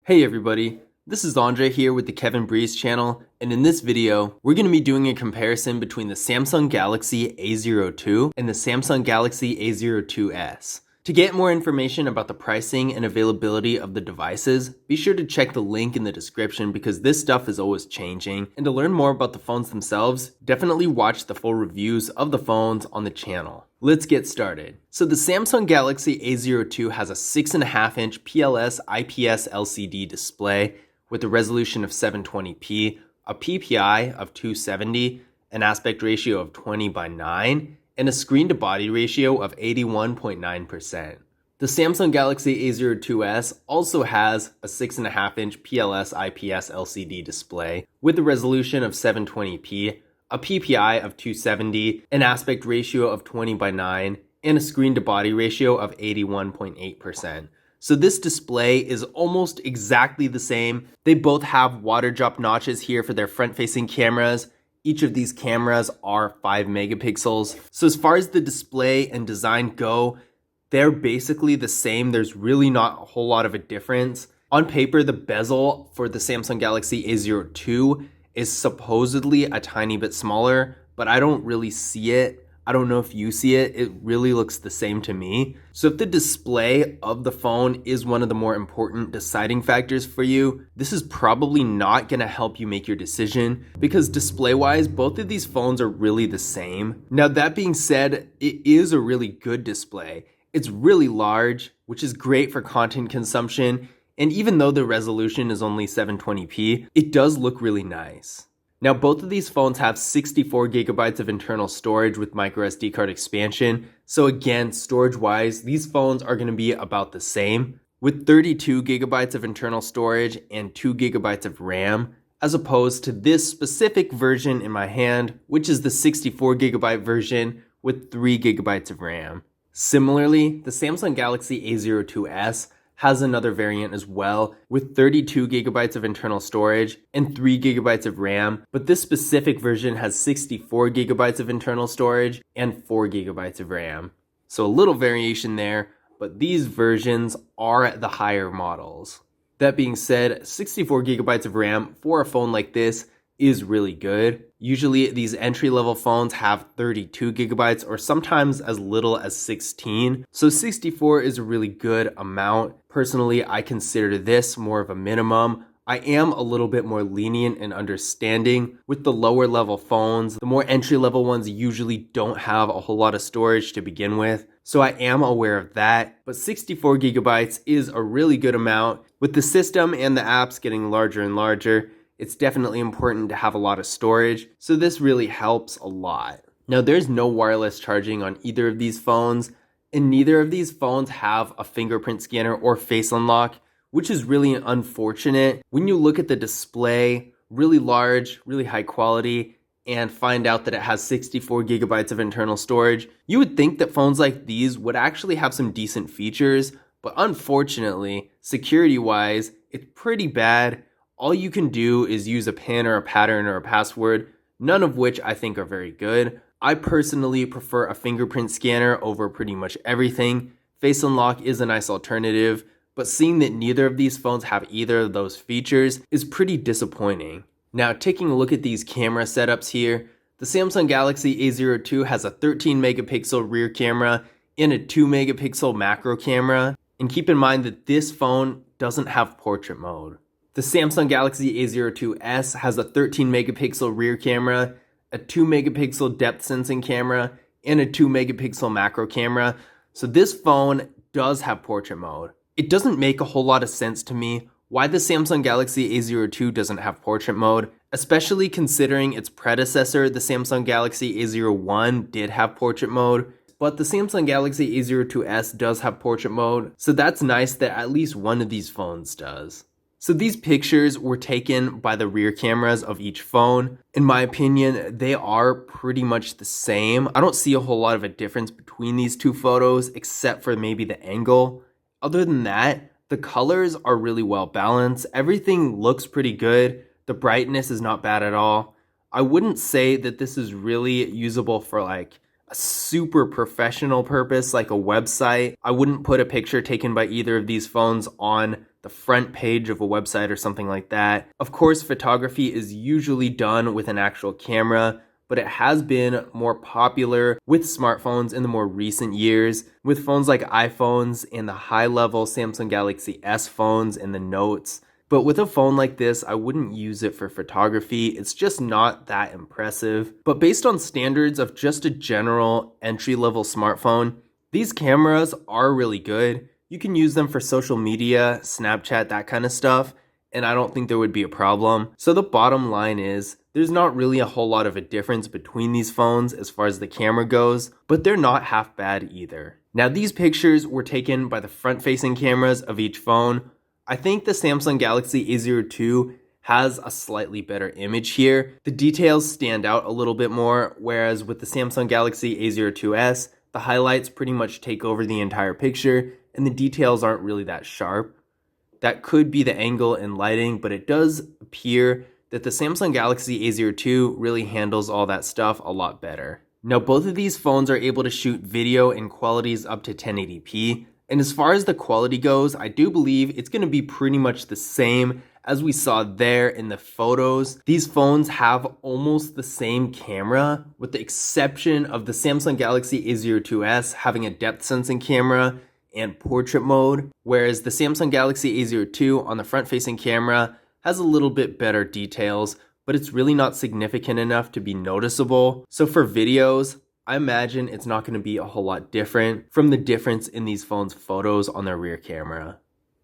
Hey everybody, this is Andre here with the Kevin Breeze channel, and in this video, we're going to be doing a comparison between the Samsung Galaxy A02 and the Samsung Galaxy A02s. To get more information about the pricing and availability of the devices, be sure to check the link in the description because this stuff is always changing. And to learn more about the phones themselves, definitely watch the full reviews of the phones on the channel. Let's get started. So the Samsung Galaxy A02 has a 6.5-inch PLS IPS LCD display with a resolution of 720p, a PPI of 270, an aspect ratio of 20:9, and a screen-to-body ratio of 81.9%. The Samsung Galaxy A02s also has a 6.5-inch PLS IPS LCD display with a resolution of 720p, a PPI of 270, an aspect ratio of 20:9, and a screen-to-body ratio of 81.8%. So this display is almost exactly the same. They both have water drop notches here for their front-facing cameras. Each of these cameras are 5 megapixels. So as far as the display and design go, they're basically the same. There's really not a whole lot of a difference. On paper, the bezel for the Samsung Galaxy A02 is supposedly a tiny bit smaller, but I don't really see it. I don't know if you see it. It really looks the same to me. So if the display of the phone is one of the more important deciding factors for you, this is probably not going to help you make your decision because display-wise, both of these phones are really the same. Now that being said, it is a really good display. It's really large, which is great for content consumption. And even though the resolution is only 720p, it does look really nice. Now, both of these phones have 64 gigabytes of internal storage with microSD card expansion. So again, storage-wise, these phones are going to be about the same with 32 gigabytes of internal storage and 2 gigabytes of RAM, as opposed to this specific version in my hand, which is the 64 gigabyte version with 3 gigabytes of RAM. Similarly, the Samsung Galaxy A02s has another variant as well with 32 gigabytes of internal storage and 3 gigabytes of RAM, but this specific version has 64 gigabytes of internal storage and 4 gigabytes of RAM. So a little variation there, but these versions are the higher models. That being said, 64 gigabytes of RAM for a phone like this is really good. Usually these entry-level phones have 32 gigabytes or sometimes as little as 16. So 64 is a really good amount. Personally, I consider this more of a minimum. I am a little bit more lenient and understanding with the lower level phones. The more entry-level ones usually don't have a whole lot of storage to begin with. So I am aware of that, but 64 gigabytes is a really good amount. With the system and the apps getting larger and larger, it's definitely important to have a lot of storage, so this really helps a lot. Now, there's no wireless charging on either of these phones, and neither of these phones have a fingerprint scanner or face unlock, which is really unfortunate. When you look at the display, really large, really high quality, and find out that it has 64 gigabytes of internal storage, you would think that phones like these would actually have some decent features, but unfortunately, security-wise, it's pretty bad. All you can do is use a PIN or a pattern or a password, none of which I think are very good. I personally prefer a fingerprint scanner over pretty much everything. Face unlock is a nice alternative, but seeing that neither of these phones have either of those features is pretty disappointing. Now, taking a look at these camera setups here, the Samsung Galaxy A02 has a 13 megapixel rear camera and a 2 megapixel macro camera. And keep in mind that this phone doesn't have portrait mode. The Samsung Galaxy A02s has a 13 megapixel rear camera, a 2 megapixel depth sensing camera, and a 2 megapixel macro camera. So this phone does have portrait mode. It doesn't make a whole lot of sense to me why the Samsung Galaxy A02 doesn't have portrait mode, especially considering its predecessor, the Samsung Galaxy A01, did have portrait mode. But the Samsung Galaxy A02s does have portrait mode, so that's nice that at least one of these phones does. So these pictures were taken by the rear cameras of each phone. In my opinion, they are pretty much the same. I don't see a whole lot of a difference between these two photos, except for maybe the angle. Other than that, the colors are really well balanced. Everything looks pretty good. The brightness is not bad at all. I wouldn't say that this is really usable for like a super professional purpose, like a website. I wouldn't put a picture taken by either of these phones on the the front page of a website or something like that. Of course, photography is usually done with an actual camera, but it has been more popular with smartphones in the more recent years, with phones like iPhones and the high-level Samsung Galaxy S phones and the Notes. But with a phone like this, I wouldn't use it for photography. It's just not that impressive. But based on standards of just a general entry-level smartphone, these cameras are really good. You can use them for social media, Snapchat, that kind of stuff, and I don't think there would be a problem. So the bottom line is, there's not really a whole lot of a difference between these phones as far as the camera goes, but they're not half bad either. Now these pictures were taken by the front-facing cameras of each phone. I think the Samsung Galaxy A02 has a slightly better image here. The details stand out a little bit more, whereas with the Samsung Galaxy A02s, the highlights pretty much take over the entire picture, and the details aren't really that sharp. That could be the angle and lighting, but it does appear that the Samsung Galaxy A02 really handles all that stuff a lot better. Now, both of these phones are able to shoot video in qualities up to 1080p, and as far as the quality goes, I do believe it's going to be pretty much the same as we saw there in the photos. These phones have almost the same camera, with the exception of the Samsung Galaxy A02s having a depth sensing camera and portrait mode, whereas the Samsung Galaxy A02 on the front-facing camera has a little bit better details, but it's really not significant enough to be noticeable. So for videos, I imagine it's not going to be a whole lot different from the difference in these phones' photos on their rear camera.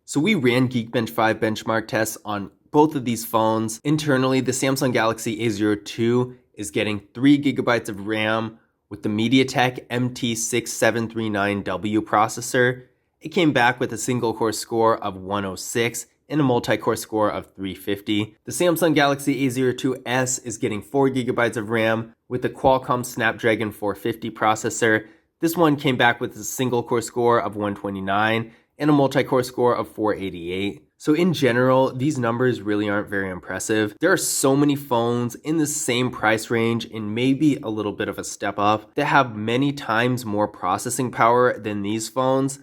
So we ran Geekbench 5 benchmark tests on both of these phones. Internally, the Samsung Galaxy A02 is getting 3 GB of RAM with the MediaTek MT6739W processor. It came back with a single core score of 106 and a multi-core score of 350. The Samsung Galaxy A02s is getting 4 GB of RAM with the Qualcomm Snapdragon 450 processor. This one came back with a single core score of 129 and a multi-core score of 488. So in general, these numbers really aren't very impressive. There are so many phones in the same price range and maybe a little bit of a step up that have many times more processing power than these phones.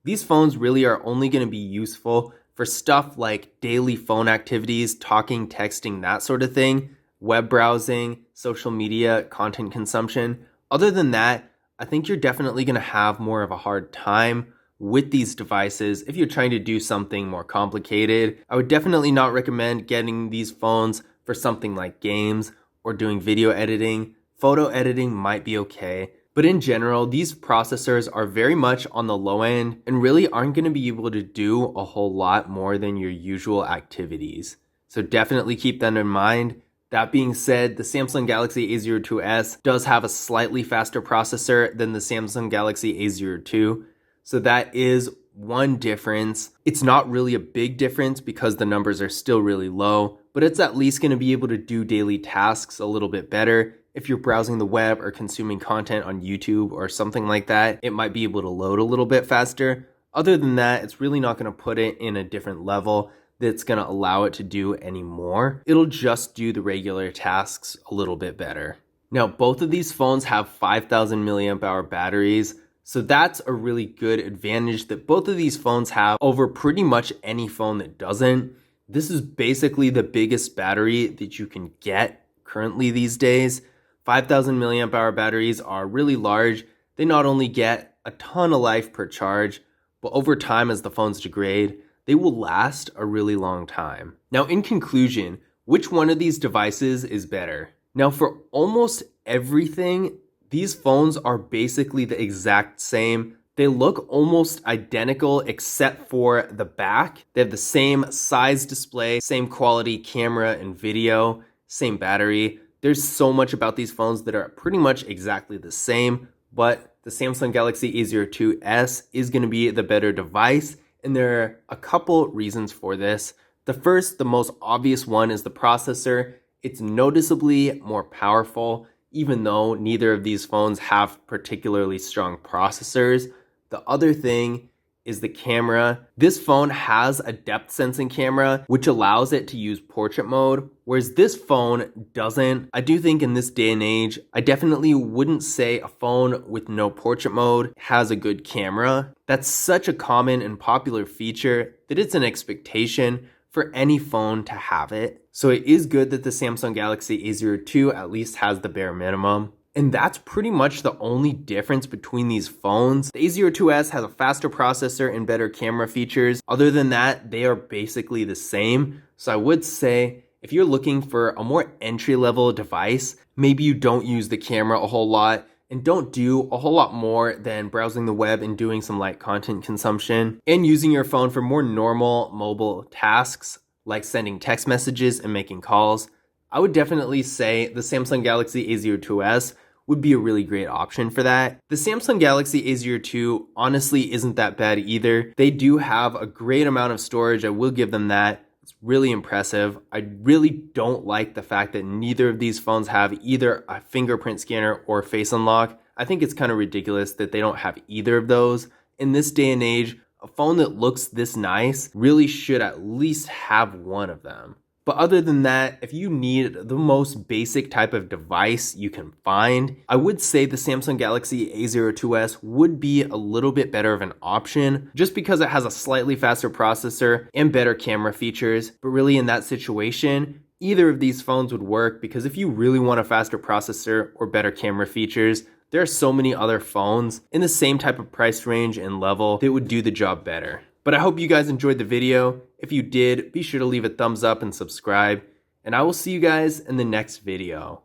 These phones really are only going to be useful for stuff like daily phone activities, talking, texting, that sort of thing, web browsing, social media, content consumption. Other than that, I think you're definitely going to have more of a hard time with these devices if you're trying to do something more complicated. I would definitely not recommend getting these phones for something like games or doing video editing. Photo editing might be okay, but in general, these processors are very much on the low end and really aren't going to be able to do a whole lot more than your usual activities. So definitely keep that in mind. That being said, the Samsung Galaxy A02s does have a slightly faster processor than the Samsung Galaxy A02. So that is one difference. It's not really a big difference because the numbers are still really low, but it's at least going to be able to do daily tasks a little bit better. If you're browsing the web or consuming content on YouTube or something like that, it might be able to load a little bit faster. Other than that, it's really not going to put it in a different level that's going to allow it to do any more. It'll just do the regular tasks a little bit better. Now, both of these phones have 5,000 milliamp hour batteries, so that's a really good advantage that both of these phones have over pretty much any phone that doesn't. This is basically the biggest battery that you can get currently these days. 5,000 milliamp hour batteries are really large. They not only get a ton of life per charge, but over time as the phones degrade, they will last a really long time. Now, in conclusion, which one of these devices is better? Now, for almost everything, these phones are basically the exact same. They look almost identical except for the back. They have the same size display, same quality camera and video, same battery. There's so much about these phones that are pretty much exactly the same, but the Samsung Galaxy A02s is going to be the better device, and there are a couple reasons for this. The first, the most obvious one, is the processor. It's noticeably more powerful, even though neither of these phones have particularly strong processors. The other thing is the camera. This phone has a depth sensing camera, which allows it to use portrait mode, whereas this phone doesn't. I do think in this day and age, I definitely wouldn't say a phone with no portrait mode has a good camera. That's such a common and popular feature that it's an expectation for any phone to have it. So it is good that the Samsung Galaxy A02 at least has the bare minimum. And that's pretty much the only difference between these phones. The A02s has a faster processor and better camera features. Other than that, they are basically the same. So I would say if you're looking for a more entry-level device, maybe you don't use the camera a whole lot and don't do a whole lot more than browsing the web and doing some light content consumption and using your phone for more normal mobile tasks like sending text messages and making calls, I would definitely say the Samsung Galaxy A02s would be a really great option for that. The Samsung Galaxy A02 honestly isn't that bad either. They do have a great amount of storage, I will give them that. It's really impressive. I really don't like the fact that neither of these phones have either a fingerprint scanner or face unlock. I think it's kind of ridiculous that they don't have either of those. In this day and age, a phone that looks this nice really should at least have one of them. But other than that, if you need the most basic type of device you can find, I would say the Samsung Galaxy A02s would be a little bit better of an option just because it has a slightly faster processor and better camera features. But really in that situation, either of these phones would work because if you really want a faster processor or better camera features, there are so many other phones in the same type of price range and level that would do the job better. But I hope you guys enjoyed the video. If you did, be sure to leave a thumbs up and subscribe. And I will see you guys in the next video.